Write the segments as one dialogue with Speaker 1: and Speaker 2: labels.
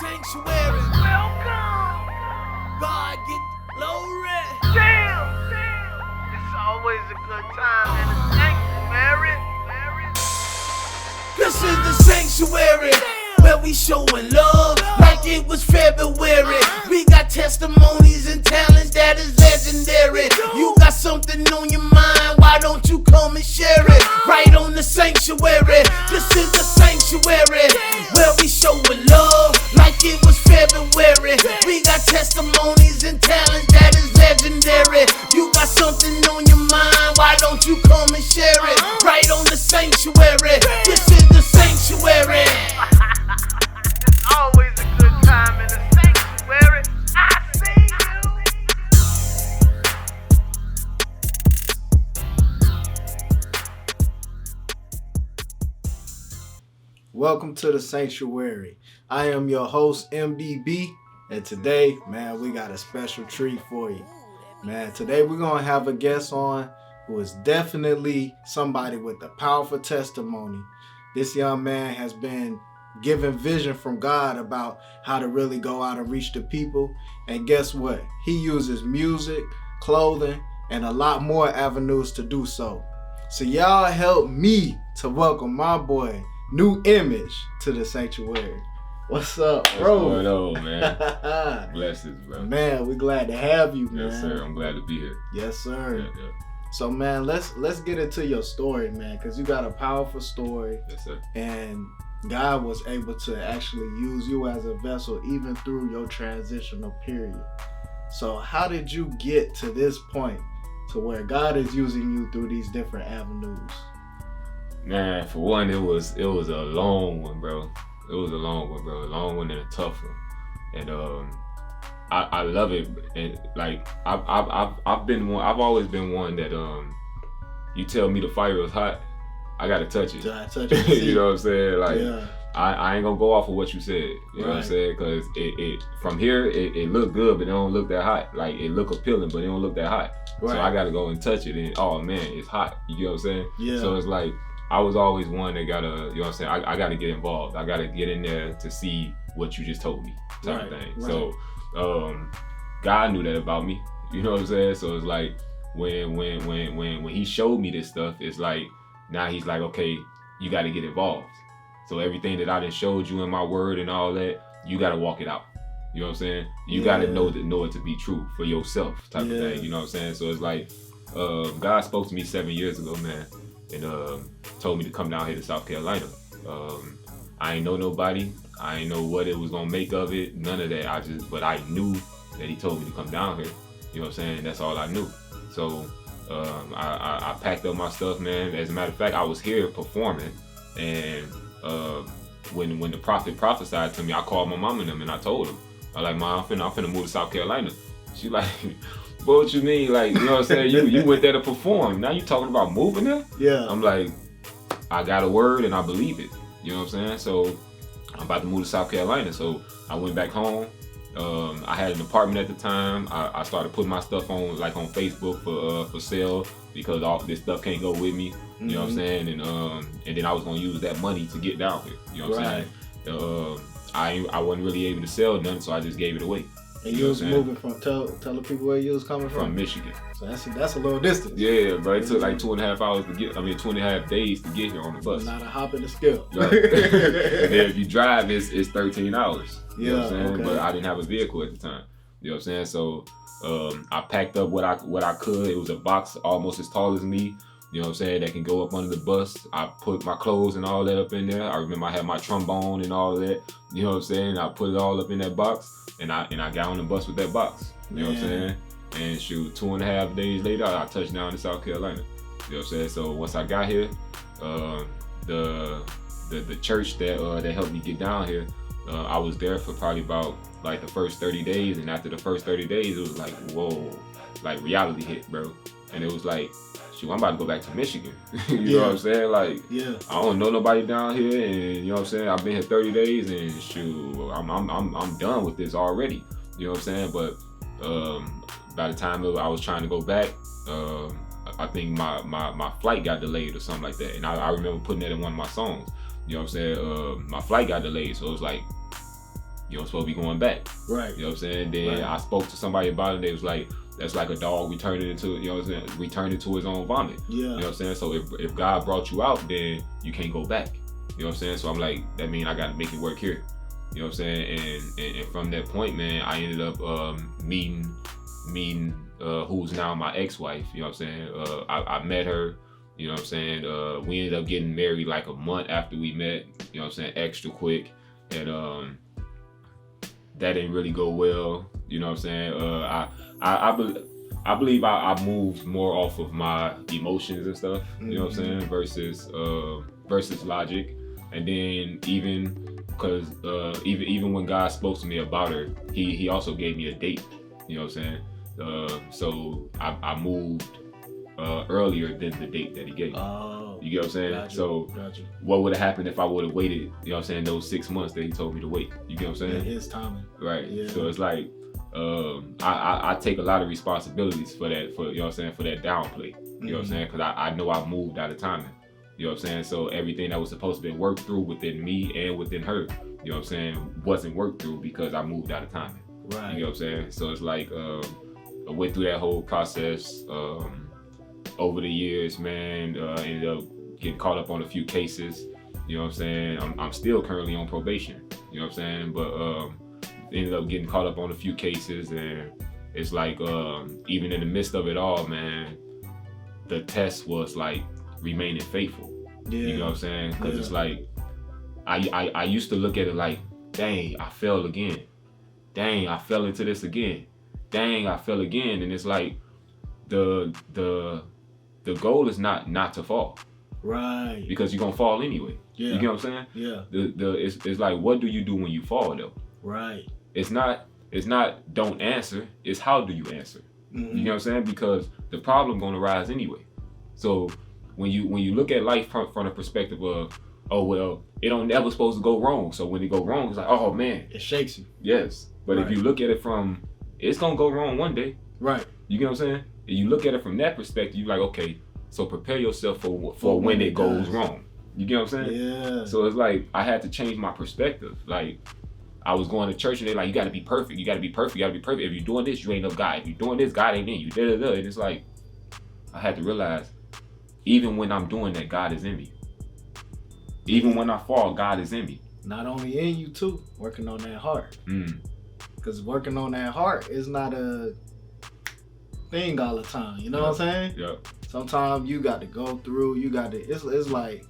Speaker 1: sanctuary.
Speaker 2: Welcome.
Speaker 1: God get glory.
Speaker 2: Damn. It's always a good time in the sanctuary.
Speaker 1: This is the sanctuary where we showing love like it was February. We got testimonies and talents that is legendary. You got something on your mind, why don't you come and share it? Right on the sanctuary. This is the sanctuary where we showing love like it was February. We got testimonies and talents that is legendary. You got something on your mind, why don't you come and share it? Right on the sanctuary. This is the sanctuary.
Speaker 2: It's always a good time in the sanctuary. I see you.
Speaker 3: Welcome to the Sanctuary. I am your host, MDB, and today, man, we got a special treat for you. Man, today we're going to have a guest on who is definitely somebody with a powerful testimony. This young man has been given vision from God about how to really go out and reach the people. And guess what? He uses music, clothing, and a lot more avenues to do so. So y'all help me to welcome my boy, NewImag, to the sanctuary. What's up, bro?
Speaker 4: What's going on, man? Blessings, bro.
Speaker 3: Man, we're glad to have you, man.
Speaker 4: Yes, sir. I'm glad to be here.
Speaker 3: Yes, sir.
Speaker 4: Yeah.
Speaker 3: So, man, let's get into your story, man, because you got a powerful story.
Speaker 4: Yes, sir.
Speaker 3: And God was able to actually use you as a vessel even through your transitional period. So how did you get to this point to where God is using you through these different avenues?
Speaker 4: Man, for one, it was a long one, bro. It was a long one, bro. A long one and a tough one. And I love it. And like I've always been one that you tell me the fire is hot, I gotta touch it. You know what I'm saying? Like,
Speaker 3: yeah.
Speaker 4: I ain't gonna go off of what you said. You know what I'm saying? Because it from here it looked good, but it don't look that hot. Like, it look appealing, but it don't look that hot.
Speaker 3: Right.
Speaker 4: So I gotta go and touch it, and oh man, it's hot. You know what I'm saying?
Speaker 3: Yeah.
Speaker 4: So it's like I was always one that gotta, you know what I'm saying? I gotta get involved. I gotta get in there to see what you just told me, type of thing.
Speaker 3: Right.
Speaker 4: So God knew that about me. You know what I'm saying? So it's like when he showed me this stuff, it's like now he's like, okay, you got to get involved. So everything that I done showed you in my word and all that, you got to walk it out. You know what I'm saying? You got to know it to be true for yourself, type of thing. You know what I'm saying? So it's like God spoke to me 7 years ago, man, and told me to come down here to South Carolina. I ain't know nobody. I ain't know what it was gonna make of it. None of that. But I knew that he told me to come down here. You know what I'm saying? That's all I knew. So I packed up my stuff, man. As a matter of fact, I was here performing, and when the prophet prophesied to me, I called my mom and them, and I told them, I'm like, Mom, I'm finna move to South Carolina. She like, what you mean? Like, you know what I'm saying? You went there to perform. Now you talking about moving there?
Speaker 3: Yeah.
Speaker 4: I'm like, I got a word and I believe it. You know what I'm saying? So I'm about to move to South Carolina. So I went back home. I had an apartment at the time. I started putting my stuff on Facebook for sale, because all this stuff can't go with me. You know what I'm saying? And then I was gonna use that money to get down here. You know what I'm saying? I wasn't really able to sell nothing, so I just gave it away.
Speaker 3: And you was moving from, tell the people where you was coming from?
Speaker 4: Michigan.
Speaker 3: So that's a little distance.
Speaker 4: Yeah, but it took like 2.5 hours to get, 2.5 days to get here on the bus.
Speaker 3: Not a hop in the skill.
Speaker 4: Right. And then if you drive, it's 13 hours. You know what I'm saying?
Speaker 3: Okay.
Speaker 4: But I didn't have a vehicle at the time. You know what I'm saying? So I packed up what I could. It was a box almost as tall as me. You know what I'm saying? That can go up under the bus. I put my clothes and all that up in there. I remember I had my trombone and all of that. You know what I'm saying? I put it all up in that box, and I got on the bus with that box. You know what I'm saying? And shoot, 2.5 days later, I touched down in South Carolina. You know what I'm saying? So once I got here, the church that helped me get down here, I was there for probably about like the first 30 days, and after the first 30 days, it was like, whoa, like reality hit, bro. And it was like, shoot, I'm about to go back to Michigan. You know what I'm saying? Like, I don't know nobody down here, and you know what I'm saying? I've been here 30 days, and shoot, I'm done with this already. You know what I'm saying? But by the time I was trying to go back, I think my flight got delayed or something like that. And I remember putting that in one of my songs. You know what I'm saying? My flight got delayed, so it was like, you don't supposed to be going back.
Speaker 3: Right.
Speaker 4: You know what I'm saying? Then
Speaker 3: Right.
Speaker 4: I spoke to somebody about it. They was like, that's like a dog returning into, you know what I'm saying, returning to his own vomit.
Speaker 3: Yeah.
Speaker 4: You know what I'm saying? So if God brought you out, then you can't go back. You know what I'm saying? So I'm like, that means I got to make it work here. You know what I'm saying? And from that point, man, I ended up meeting who's now my ex-wife. You know what I'm saying? I met her. You know what I'm saying? We ended up getting married like a month after we met. You know what I'm saying? Extra quick. And that didn't really go well. You know what I'm saying? I believe I moved more off of my emotions and stuff. You know what I'm saying? Versus logic. And then even because even when God spoke to me about her, he also gave me a date. You know what I'm saying? So I moved earlier than the date that he gave me.
Speaker 3: Oh,
Speaker 4: you get what I'm saying?
Speaker 3: gotcha,
Speaker 4: So
Speaker 3: gotcha.
Speaker 4: what would have happened if I would have waited, you know what I'm saying, those 6 months that he told me to wait? You get what I'm saying?
Speaker 3: Yeah, his timing.
Speaker 4: Right.
Speaker 3: Yeah.
Speaker 4: So it's like I take a lot of responsibilities for that, for, you know what I'm saying, for that downplay. You know what I'm saying? Because I know I moved out of timing. You know what I'm saying? So everything that was supposed to be worked through within me and within her, you know what I'm saying, wasn't worked through because I moved out of timing.
Speaker 3: Right.
Speaker 4: You know what I'm saying? So it's like I went through that whole process over the years, man. Ended up getting caught up on a few cases. You know what I'm saying? I'm still currently on probation. You know what I'm saying? But ended up getting caught up on a few cases, and it's like even in the midst of it all, man, the test was like remaining faithful.
Speaker 3: Yeah.
Speaker 4: You know what I'm saying? Because
Speaker 3: Yeah.
Speaker 4: it's like I used to look at it like, dang, I fell again. Dang, I fell into this again. Dang, I fell again. And it's like the goal is not to fall,
Speaker 3: Right.
Speaker 4: because you're gonna fall anyway.
Speaker 3: Yeah.
Speaker 4: You get what I'm saying?
Speaker 3: Yeah.
Speaker 4: It's like, what do you do when you fall though?
Speaker 3: Right.
Speaker 4: It's not don't answer, it's how do you answer.
Speaker 3: Mm-hmm.
Speaker 4: You know what I'm saying? Because the problem gonna rise anyway. So when you look at life from the perspective of, oh well, it don't never supposed to go wrong. So when it go wrong, it's like, oh man.
Speaker 3: It shakes you.
Speaker 4: Yes. But
Speaker 3: Right.
Speaker 4: if you look at it from, it's gonna go wrong one day.
Speaker 3: Right.
Speaker 4: You get what I'm saying? And you look at it from that perspective, you're like, okay, so prepare yourself for when it goes wrong. You get what I'm saying?
Speaker 3: Yeah.
Speaker 4: So it's like I had to change my perspective. Like I was going to church and they're like, you gotta be perfect, you gotta be perfect, you gotta be perfect. If you're doing this, you ain't of God. If you're doing this, God ain't in you. Da-da-da. And it's like I had to realize, even when I'm doing that, God is in me. Even when I fall, God is in me.
Speaker 3: Not only in you too, working on that heart.
Speaker 4: Mm.
Speaker 3: Because working on that heart is not a thing all the time. You know what I'm saying?
Speaker 4: Yep.
Speaker 3: Sometimes you got to go through. You got to. It's like,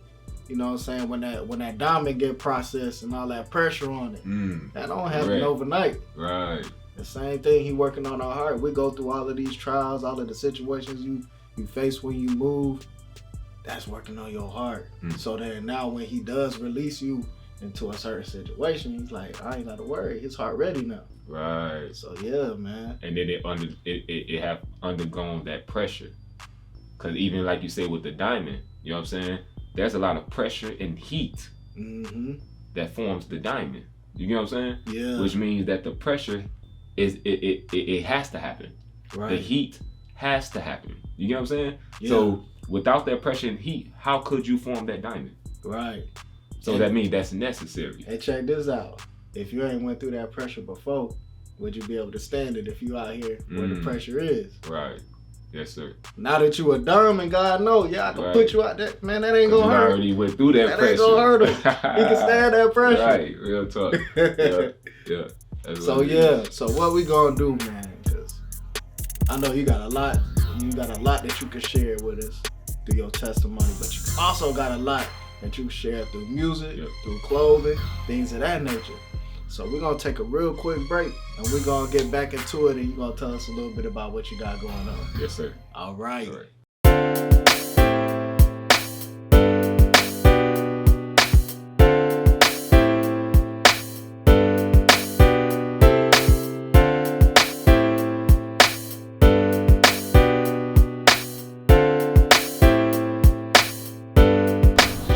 Speaker 3: you know what I'm saying, when that diamond get processed and all that pressure on it, that don't happen
Speaker 4: Right.
Speaker 3: overnight.
Speaker 4: Right.
Speaker 3: The same thing. He working on our heart. We go through all of these trials, all of the situations you face when you move. That's working on your heart. So then now when he does release you into a certain situation, he's like, I ain't got to worry. His heart ready now.
Speaker 4: Right.
Speaker 3: So yeah, man.
Speaker 4: And then it have undergone that pressure. Cause even like you say with the diamond, you know what I'm saying? There's a lot of pressure and heat that forms the diamond. You get what I'm saying?
Speaker 3: Yeah.
Speaker 4: Which means that the pressure it has to happen.
Speaker 3: Right.
Speaker 4: The heat has to happen. You get what I'm saying?
Speaker 3: Yeah.
Speaker 4: So without that pressure and heat, how could you form that diamond?
Speaker 3: Right.
Speaker 4: So that means that's necessary.
Speaker 3: And check this out. If you ain't went through that pressure before, would you be able to stand it if you out here where the pressure is?
Speaker 4: Right. Yes, sir.
Speaker 3: Now that you a diamond, God know, yeah, I can
Speaker 4: Right.
Speaker 3: put you out there. Man, that ain't gonna
Speaker 4: You
Speaker 3: hurt.
Speaker 4: already went through that pressure.
Speaker 3: Ain't gonna hurt him. He can stand that pressure.
Speaker 4: Right. Real talk. Yeah. That's
Speaker 3: So
Speaker 4: what it
Speaker 3: yeah,
Speaker 4: is.
Speaker 3: so what we gonna do, man? Cause I know you got a lot. You got a lot that you can share with us through your testimony, but you also got a lot that you share through music, through clothing, things of that nature. So we're gonna take a real quick break, and we're gonna get back into it, and you're gonna tell us a little bit about what you got going on.
Speaker 4: Yes, sir.
Speaker 3: All right.
Speaker 4: All right.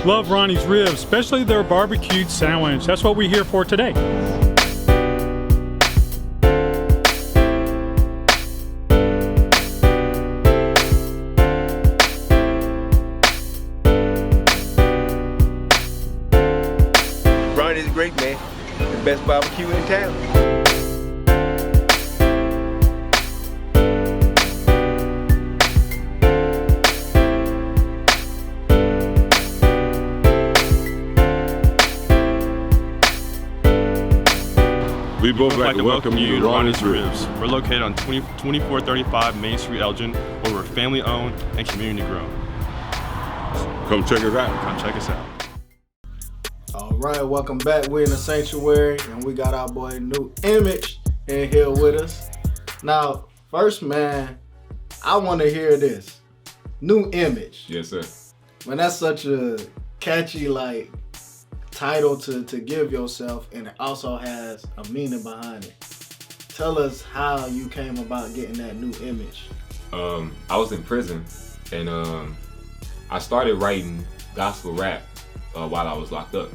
Speaker 5: Love Ronnie's ribs, especially their barbecued sandwich. That's what we're here for today.
Speaker 6: Ronnie's a great man. the best barbecue in town.
Speaker 7: We both like to welcome you to
Speaker 8: Ronnie's
Speaker 7: Ronnie's
Speaker 8: Ribs. We're located on 2435 Main Street, Elgin, where we're family owned and community grown.
Speaker 7: Come check us out.
Speaker 8: Come check us out.
Speaker 3: All right, welcome back. We're in the sanctuary, and we got our boy NewImag in here with us. Now, first, man, I want to hear this. NewImag.
Speaker 4: Yes, sir.
Speaker 3: Man, that's such a catchy, like, title to give yourself, and it also has a meaning behind it. Tell us how you came about getting that new image.
Speaker 4: I was in prison, and I started writing gospel rap while I was locked up,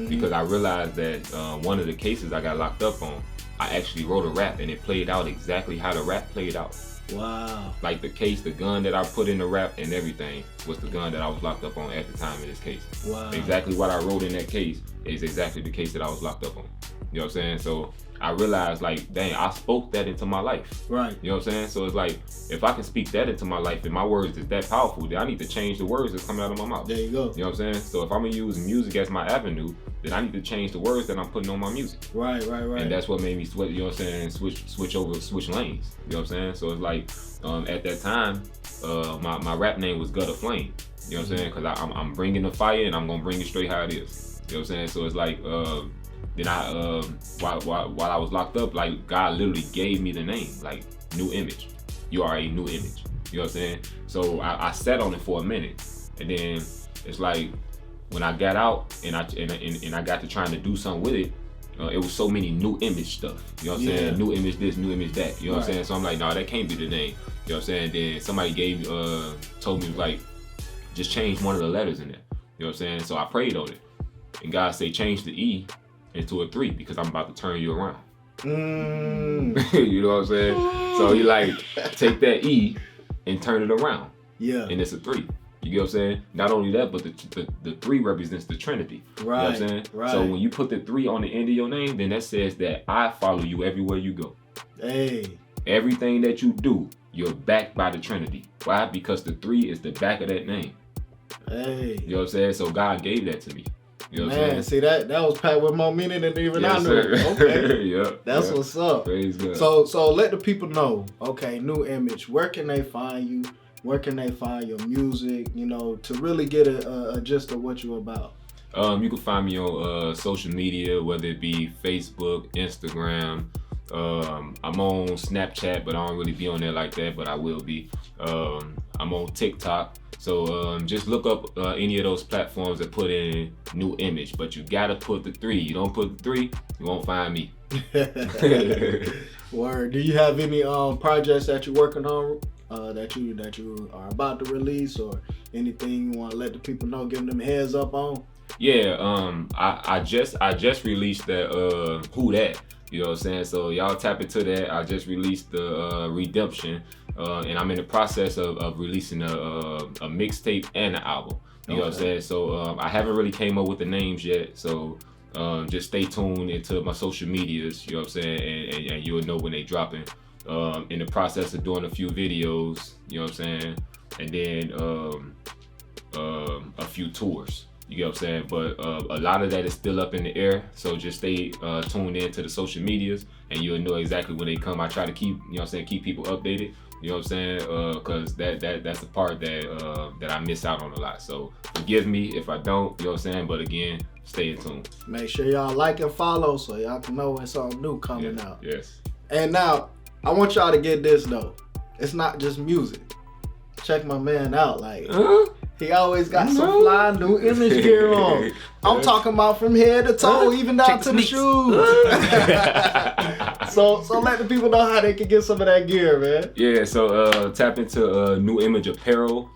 Speaker 4: because I realized that one of the cases I got locked up on, I actually wrote a rap, and it played out exactly how the rap played out.
Speaker 3: Wow.
Speaker 4: Like the case, the gun that I put in the rap and everything was the gun that I was locked up on at the time in this case.
Speaker 3: Wow.
Speaker 4: Exactly what I wrote in that case is exactly the case that I was locked up on. You know what I'm saying? So I realized, like, dang, I spoke that into my life.
Speaker 3: Right.
Speaker 4: You know what I'm saying? So it's like, if I can speak that into my life and my words is that powerful, then I need to change the words that's coming out of my mouth.
Speaker 3: There you go.
Speaker 4: You know what I'm saying? So if I'm gonna use music as my avenue, then I need to change the words that I'm putting on my music.
Speaker 3: Right.
Speaker 4: And that's what made me switch, you know what I'm saying, switch lanes. You know what I'm saying? So it's like, at that time, my rap name was Gutter Flame. You know what I'm saying? Because I'm bringing the fire and I'm gonna bring it straight how it is. You know what I'm saying? So it's like, then I, while I was locked up, like, God literally gave me the name, like, NewImag. You are a new image. You know what I'm saying? So I sat on it for a minute, and then it's like, when I got out and I got to trying to do something with it, it was so many new image stuff. You know what I'm saying? New image this, new image that. You know what I'm saying? So I'm like, no, that can't be the name. You know what I'm saying? Then somebody told me, like, just change one of the letters in there. You know what I'm saying? So I prayed on it, and God said, change the E into a 3 because I'm about to turn you around. You know what I'm saying? So he like, take that E and turn it around.
Speaker 3: Yeah.
Speaker 4: And it's a 3. You get what I'm saying? Not only that, but the 3 represents the Trinity.
Speaker 3: Right.
Speaker 4: You know what I'm saying?
Speaker 3: Right.
Speaker 4: So when you put the 3 on the end of your name, then that says that I follow you everywhere you go.
Speaker 3: Hey.
Speaker 4: Everything that you do, you're backed by the Trinity. Why? Because the 3 is the back of that name.
Speaker 3: Hey.
Speaker 4: You know what I'm saying? So God gave that to me. You know what I'm
Speaker 3: Man,
Speaker 4: saying?
Speaker 3: see that was packed with more meaning than even I
Speaker 4: Yes,
Speaker 3: knew.
Speaker 4: sir.
Speaker 3: Okay.
Speaker 4: Yep.
Speaker 3: That's what's up.
Speaker 4: Praise God.
Speaker 3: So let the people know, okay, NewImag, where can they find you? Where can they find your music, you know, to really get a gist of what you're about?
Speaker 4: You can find me on social media, whether it be Facebook, Instagram. I'm on Snapchat, but I don't really be on there like that, but I will be. I'm on TikTok. So just look up any of those platforms that put in NewImag, but you gotta put the 3. You don't put the 3, you won't find me.
Speaker 3: Word. Do you have any projects that you're working on that you are about to release, or anything you want to let the people know, give them a heads up on?
Speaker 4: Yeah, I just released that Who That. You know what I'm saying? So y'all tap into that. I just released the Redemption, and I'm in the process of releasing a mixtape and an album. You know what I'm saying? So I haven't really came up with the names yet. So just stay tuned into my social medias. You know what I'm saying? And you'll know when they dropping. In the process of doing a few videos. You know what I'm saying? And then a few tours. You get what I'm saying? But a lot of that is still up in the air. So just stay tuned in to the social medias, and you'll know exactly when they come. I try to keep, you know what I'm saying, keep people updated. You know what I'm saying? Because that's the part that I miss out on a lot. So forgive me if I don't, you know what I'm saying? But again, stay in tune.
Speaker 3: Make sure y'all like and follow so y'all can know when something new coming out.
Speaker 4: Yes.
Speaker 3: And now, I want y'all to get this though. It's not just music. Check my man out. Like, he always got some fly NewImag gear on. I'm talking about from head to toe, even down to the shoes. So let the people know how they can get some of that gear, man.
Speaker 4: Yeah, so tap into NewImag apparel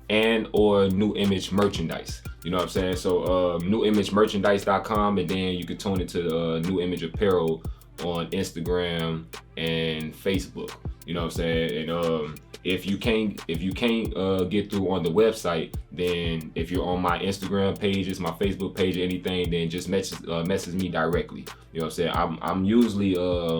Speaker 4: and or NewImag merchandise. You know what I'm saying? So NewImagmerchandise.com, and then you can tune into NewImag apparel on Instagram and Facebook. You know what I'm saying? And if you can't get through on the website, then if you're on my Instagram pages, my Facebook page, or anything, then just message me directly. You know what I'm saying? I'm usually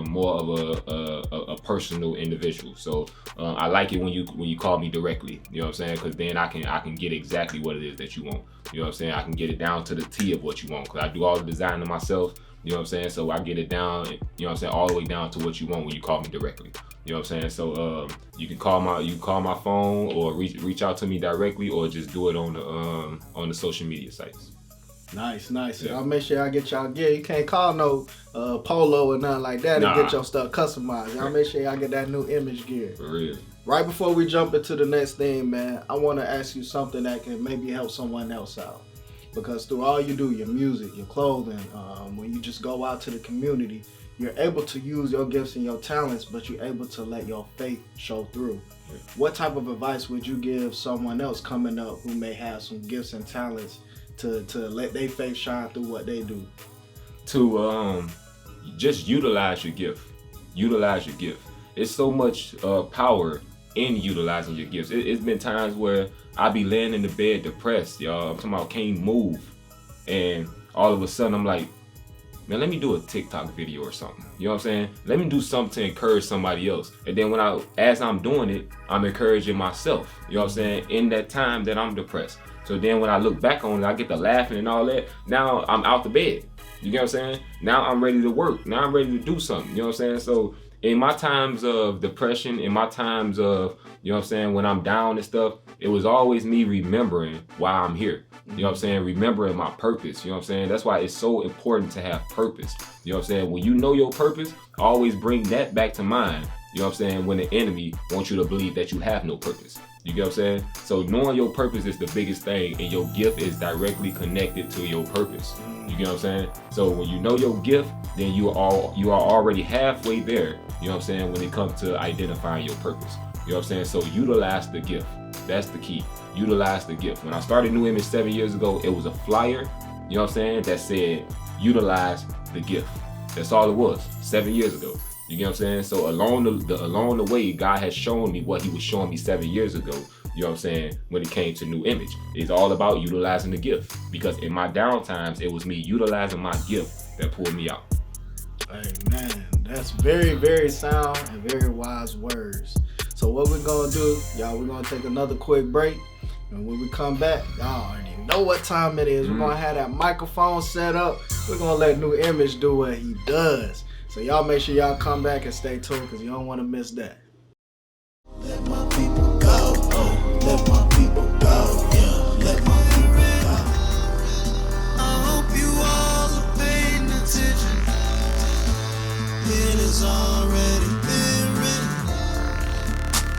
Speaker 4: more of a personal individual, so I like it when you call me directly. You know what I'm saying? Because then I can get exactly what it is that you want. You know what I'm saying? I can get it down to the T of what you want, because I do all the designing myself. You know what I'm saying? So I get it down, you know what I'm saying, all the way down to what you want when you call me directly. You know what I'm saying? So you can call my phone, or reach out to me directly, or just do it on the social media sites.
Speaker 3: Nice.
Speaker 4: Yeah.
Speaker 3: I'll make sure I get y'all gear. You can't call no polo or nothing like that and get your stuff customized. Y'all make sure y'all get that new image gear.
Speaker 4: For real.
Speaker 3: Right before we jump into the next thing, man, I want to ask you something that can maybe help someone else out. Because through all you do, your music, your clothing, when you just go out to the community, you're able to use your gifts and your talents, but you're able to let your faith show through. Yeah. What type of advice would you give someone else coming up who may have some gifts and talents to let their faith shine through what they do?
Speaker 4: To just utilize your gift. Utilize your gift. It's so much power in utilizing your gifts. It's been times where I be laying in the bed depressed, y'all. I'm talking about can't move, and all of a sudden I'm like, man, let me do a TikTok video or something. You know what I'm saying? Let me do something to encourage somebody else. And then as I'm doing it, I'm encouraging myself. You know what I'm saying? In that time that I'm depressed. So then when I look back on it, I get to laughing and all that. Now I'm out the bed. You get what I'm saying? Now I'm ready to work. Now I'm ready to do something. You know what I'm saying? So in my times of depression, in my times of, you know what I'm saying, when I'm down and stuff, it was always me remembering why I'm here. You know what I'm saying? Remembering my purpose. You know what I'm saying? That's why it's so important to have purpose. You know what I'm saying? When you know your purpose, always bring that back to mind. You know what I'm saying? When the enemy wants you to believe that you have no purpose. You get what I'm saying? So knowing your purpose is the biggest thing, and your gift is directly connected to your purpose. You get what I'm saying? So when you know your gift, then you are already halfway there. You know what I'm saying? When it comes to identifying your purpose. You know what I'm saying? So utilize the gift. That's the key. Utilize the gift. When I started New Image 7 years ago, it was a flyer, you know what I'm saying, that said, utilize the gift. That's all it was, 7 years ago. You get what I'm saying? So along the way, God has shown me what he was showing me 7 years ago, you know what I'm saying, when it came to New Image. It's all about utilizing the gift. Because in my down times, it was me utilizing my gift that pulled me out.
Speaker 3: Hey, man, that's very, very sound and very wise words. So what we're going to do, y'all, we're going to take another quick break. And when we come back, y'all already know what time it is. We're going to have that microphone set up. We're going to let New Image do what he does. So y'all make sure y'all come back and stay tuned, because you don't want to miss that. Let my people go. Oh, let my people go. Yeah, let my people go. I hope you all are paying attention. It is already been written.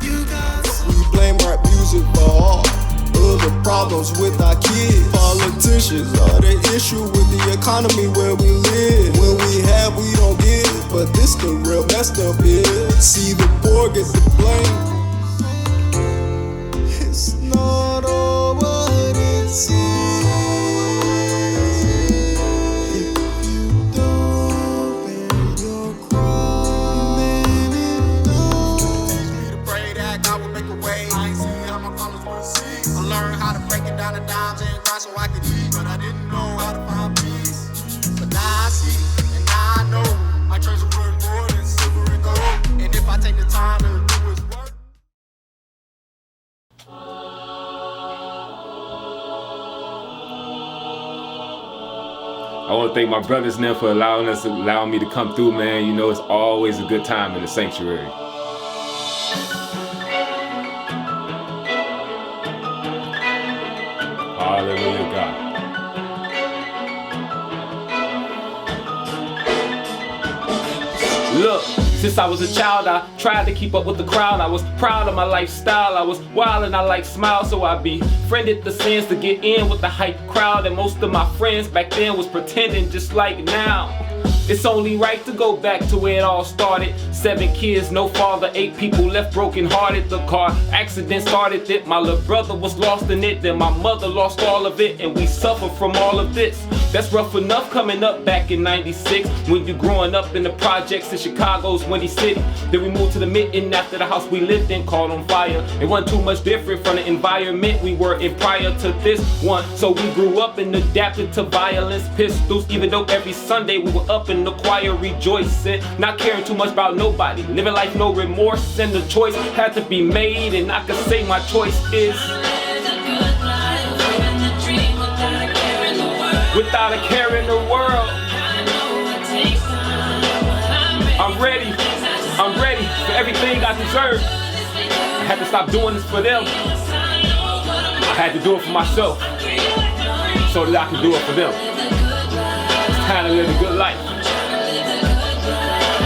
Speaker 3: You guys, we blame rap music for all of the problems with our kids. Politicians are the issue with the economy where we live. When we have, we don't give, but this the real messed up is. See the poor get the blame. It's not all what it seems. If you don't bear your cross, then it knows. Teach me to pray that God will make a way. I ain't see how my followers will see. I learned how to break it down to dimes and grind so I could eat, but I didn't know how to find peace. But now I see, and now I know, my treasure worth more than silver and gold. And if I take the time to do His work.
Speaker 4: I want to thank my brothers now for allowing me to come through, man. You know, it's always a good time in the sanctuary. Hallelujah, God. Look, since I was a child, I tried to keep up with the crowd. I was proud of my lifestyle. I was wild and I like smile, so I befriended the sins to get in with the hype crowd. And most of my friends back then was pretending just like now. It's only right to go back to where it all started. 7 kids, no father, 8 people left broken hearted. The car accident started it. My little brother was lost in it. Then my mother lost all of it. And we suffer from all of this. That's rough enough coming up back in 96. When you growing up in the projects in Chicago's Windy City. Then we moved to the Mitten after the house we lived in caught on fire. It wasn't too much different from the environment we were in prior to this one. So we grew up and adapted to violence, pistols. Even though every Sunday we were up in the choir rejoicing, not caring too much about nobody, living life no remorse, and the choice had to be made. And I could say my choice is without a care in the world. I'm ready for everything I deserve. I had to stop doing this for them. I had to do it for myself so that I can do it for them. It's time to live a good life.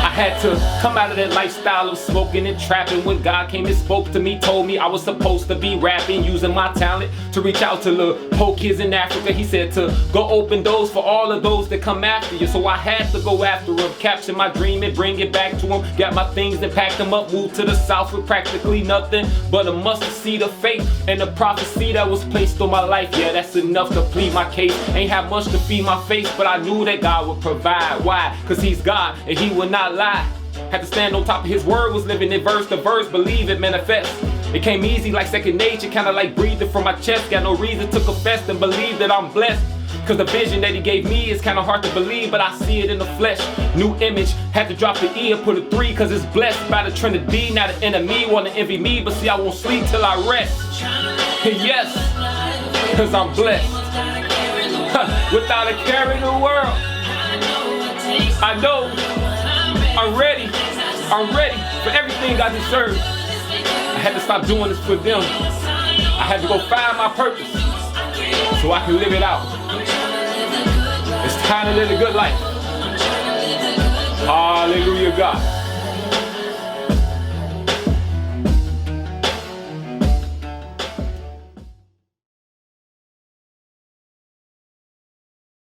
Speaker 4: I had to come out of that lifestyle of smoking and trapping. When God came and spoke to me, told me I was supposed to be rapping, using my talent to reach out to little poor kids in Africa. He said to go open doors for all of those that come after you. So I had to go after them, capture my dream and bring it back to them. Got my things and packed them up, moved to the south with practically nothing but a mustard seed of faith and the prophecy that was placed on my life. Yeah, that's enough to plead my case. Ain't have much to feed my face, but I knew that God would provide. Why? Cause he's God and he would not lie. Had to stand on top of his word, was living it verse to verse, believe it, manifest. It came easy like second nature, kinda like breathing from my chest. Got no reason to confess and believe that I'm blessed. Cause the vision that he gave me is kinda hard to believe, but I see it in the flesh. New image, had to drop the E and put a 3, cause it's blessed by the Trinity. Now the enemy wanna envy me, but see I won't sleep till I rest. Yes, cause I'm blessed. Without a care in the world. I know I'm ready for everything I deserve. I had to stop doing this for them. I had to go find my purpose so I can live it out. It's time to live a good life. Hallelujah, God.